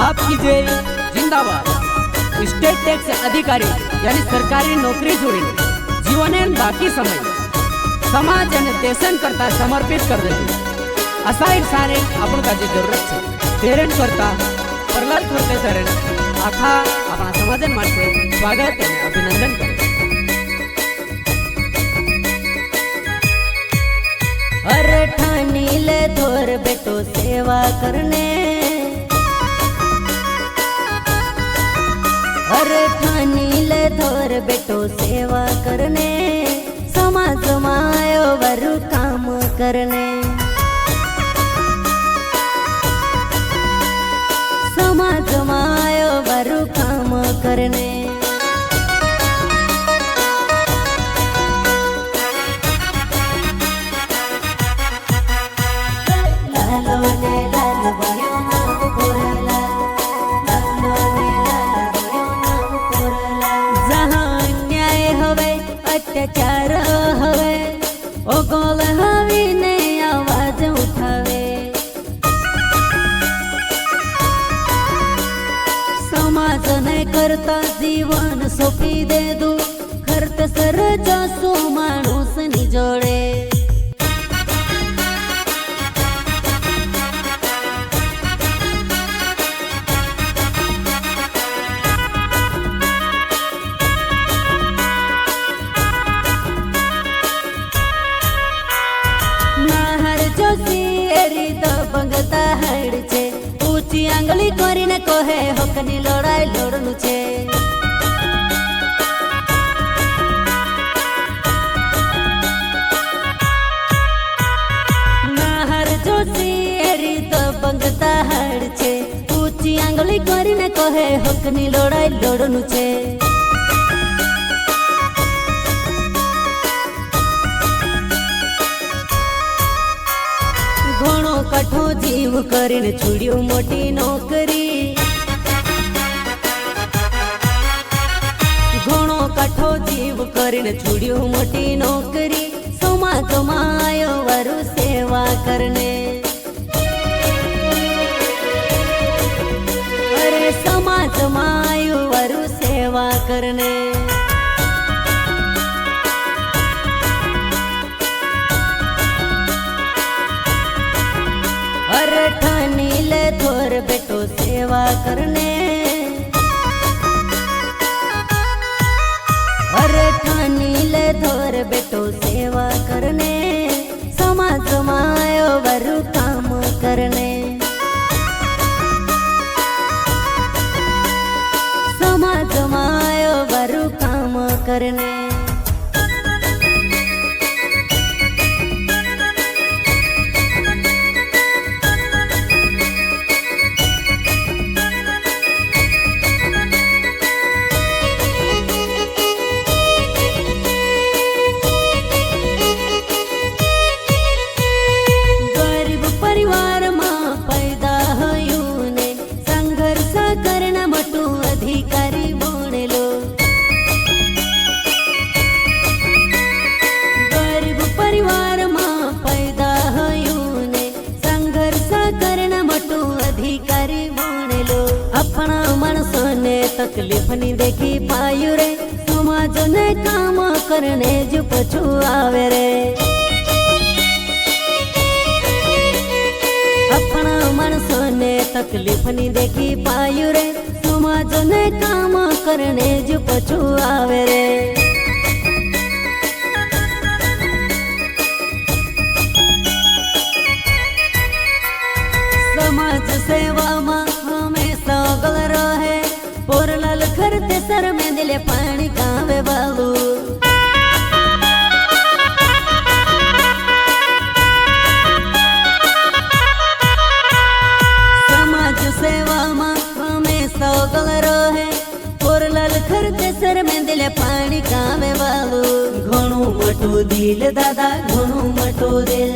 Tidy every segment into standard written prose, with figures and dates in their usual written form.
आपकी जय जिंदाबाद। स्टेट टैक्स अधिकारी यानी सरकारी नौकरी जोड़ीने जीवने बाकी समय समाज અને દેશન કરતા સમર્પિત कर देतो असा एक सारे आपण काची जरूरत છે। पेरेंट करता प्रहलाद करते सर आखा अपना समाजन માટે स्वागत અને अभिनंदन करे। अरे ठानी ले धोर बेटो सेवा करने, अरे ठानी ले धोर बेटो सेवा करने, समाज मायो वरु काम करने, समाज मायो वरु काम करने। अत्याचार हवे ओ गोल हवी ने आवाज उठावे, समाज ने करता जीवन सोपी दे दू, करते सर जासो माणूस नि जोड़े। बंगता हड़ छे ऊंची आंगली करीने कोहे हकनी लड़ाई लड़नु छे। नाहर जोशी एरी तो बंगता हड़ छे ऊंची आंगली करीने कोहे हकनी लड़ाई लड़नु छे। घणो कठो जीव करीने छुड़्यो मोटी नौकरी, घणो कठो जीव करीने छुड़्यो मोटी नौकरी, समाज मायो वरु सेवा करने। अरे समाज मायो वरु सेवा करने। अरे ठानी ले धोर बेटो सेवा करने, अरे ठानी ले धोर बेटो सेवा करने, समाज मायो वरु काम करने, समाज मायो वरु काम करने। अपना मनसो ने तकलीफ नहीं देखी पायु रे, समाज ने काम करने जो पछू आवे रे। अपना मनसो ने तकलीफ नहीं देखी पायु रे, समाज ने काम करने जो पछू आवे रे। समाज सेवा में हमेशा गल रहे, पोरलाल खरते सर में दिले पानी गावे बालू। समाज सेवा में हमेशा गल रहे, पोरलाल खरते सर में दिले पानी गावे बालू। घणो मोटो दिल दादा घणो मोटो दिल,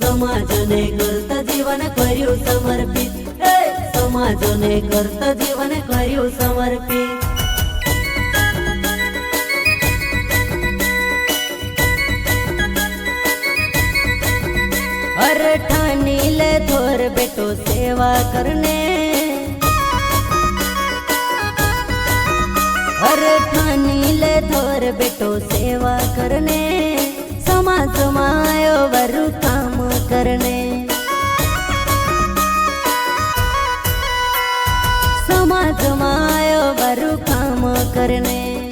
समाज ने करता जीवन कर्यु समर्पित, समाज ने करता जीवन कर्यु समर्पित। अरे ठानी ले धोर बेटो सेवा करने, करने, समाज मायो बरु काम करने।